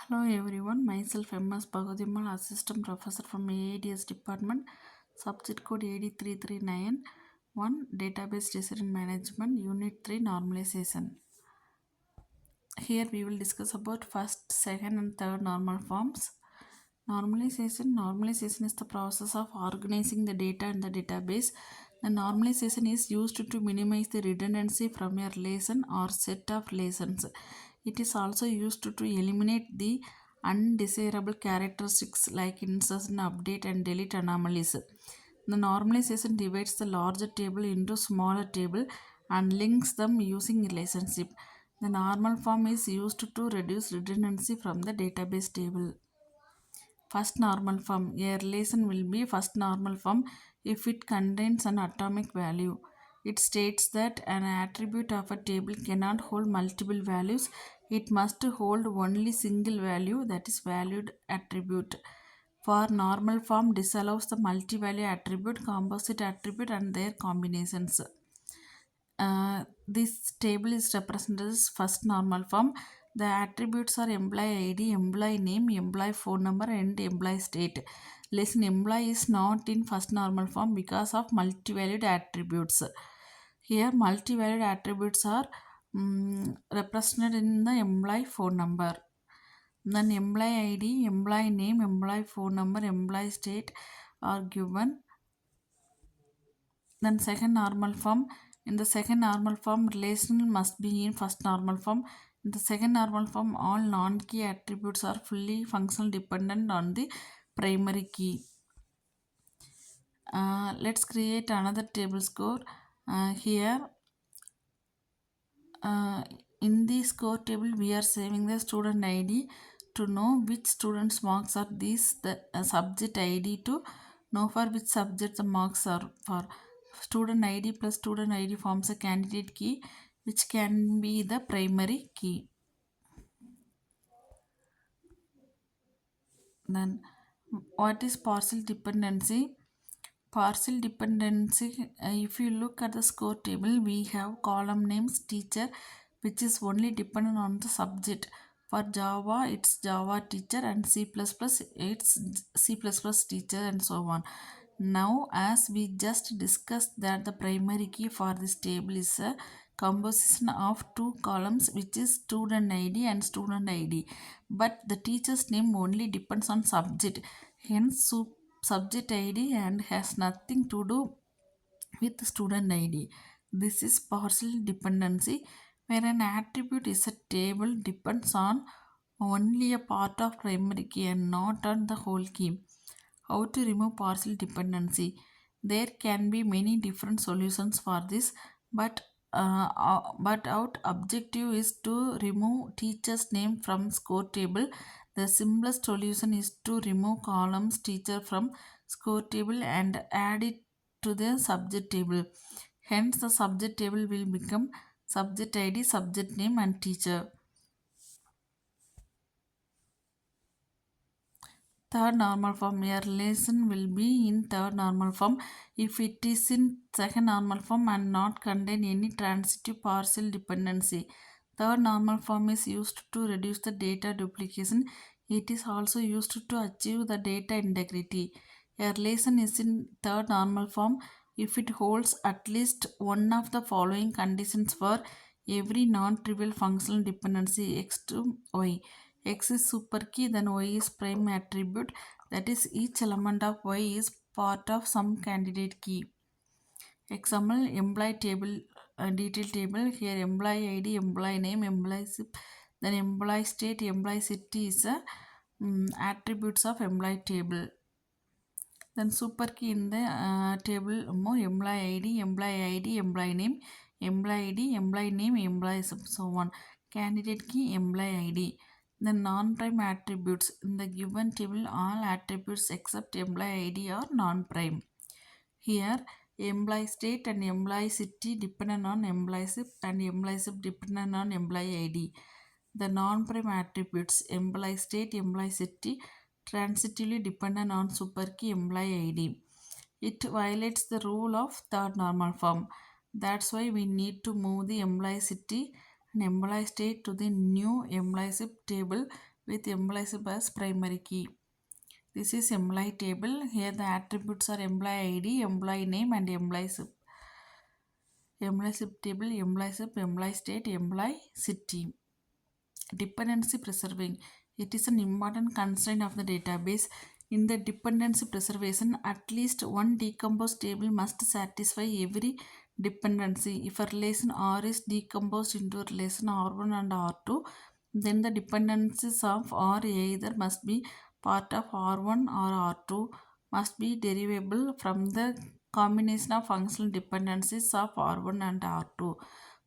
Hello everyone, myself MS Bhagodimal, Assistant Professor from AADS Department, subject code 83391, Database Decision Management, Unit-3 Normalization. Here we will discuss about first, second and third normal forms. Normalization is the process of organizing the data in the database. The normalization is used to minimize the redundancy from a relation or set of relations. It is also used to eliminate the undesirable characteristics like insertion, update, and delete anomalies. The normalization divides the larger table into smaller table and links them using relationship. The normal form is used to reduce redundancy from the database table. First normal form. A relation will be first normal form if it contains an atomic value. It states that an attribute of a table cannot hold multiple values. It must hold only single value, that is valued attribute. For normal form disallows the multi-value attribute, composite attribute and their combinations. This table is represented as first normal form. The attributes are employee ID, employee name, employee phone number, and employee state. Listen, employee is not in first normal form because of multi-valued attributes. Here, multi-valued attributes are represented in the employee phone number. Then employee ID, employee name, employee phone number, employee state are given. Then second normal form. In the second normal form, relational must be in first normal form. In the second normal form, all non-key attributes are fully functional dependent on the primary key. Let's create another table score. Here, in the score table, we are saving the student ID to know which student's marks are these, the subject ID to know for which subject the marks are for. Student ID plus student ID forms a candidate key which can be the primary key. Then what is partial dependency? Partial dependency, if you look at the score table, we have column names teacher which is only dependent on the subject. For Java, it's Java teacher, and C++, it's C++ teacher, and so on. Now, as we just discussed that the primary key for this table is a composition of two columns which is student ID and student ID. But the teacher's name only depends on subject. Hence, subject ID and has nothing to do with student ID. This is partial dependency where an attribute is a table depends on only a part of primary key and not on the whole key. How to remove partial dependency? There can be many different solutions for this, but our objective is to remove teacher's name from score table. The simplest solution is to remove columns teacher from score table and add it to the subject table. Hence, the subject table will become subject ID, subject name, and teacher. Third normal form. A relation will be in third normal form if it is in second normal form and not contain any transitive partial dependency. Third normal form is used to reduce the data duplication. It is also used to achieve the data integrity. A relation is in third normal form if it holds at least one of the following conditions for every non-trivial functional dependency x to y. X is super key, then y is prime attribute, that is each element of y is part of some candidate key. Example, employee table, detail table. Here employee ID, employee name, employee zip, then employee state, employee city is a attributes of employee table. Then super key in the table more employee ID, employee ID, employee name, employee ID, employee name, employee so on. Candidate key, employee ID. The non-prime attributes in the given table, all attributes except employee ID are non-prime. Here, employee state and employee city dependent on employee zip and employee zip dependent on employee ID. The non-prime attributes employee state, employee city transitively dependent on superkey employee ID. It violates the rule of third normal form. That's why we need to move the employee city and employee state to the new employee zip table with employees as primary key. This is employee table. Here the attributes are employee ID, employee name and employeeship. Employeeship table, employeeship, employee state, employee city. Dependency preserving. It is an important constraint of the database. In the dependency preservation, at least one decomposed table must satisfy every dependency. If a relation R is decomposed into a relation R1 and R2, then the dependencies of R either must be part of R1 or R2, must be derivable from the combination of functional dependencies of R1 and R2.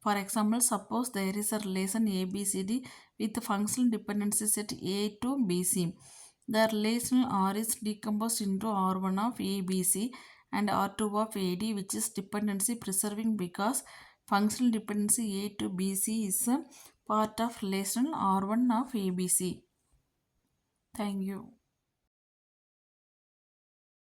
For example, suppose there is a relation ABCD with the functional dependency set A to BC. The relation R is decomposed into R1 of ABC and R2 of AD, which is dependency preserving because functional dependency A to BC is a part of relation R1 of ABC. Thank you.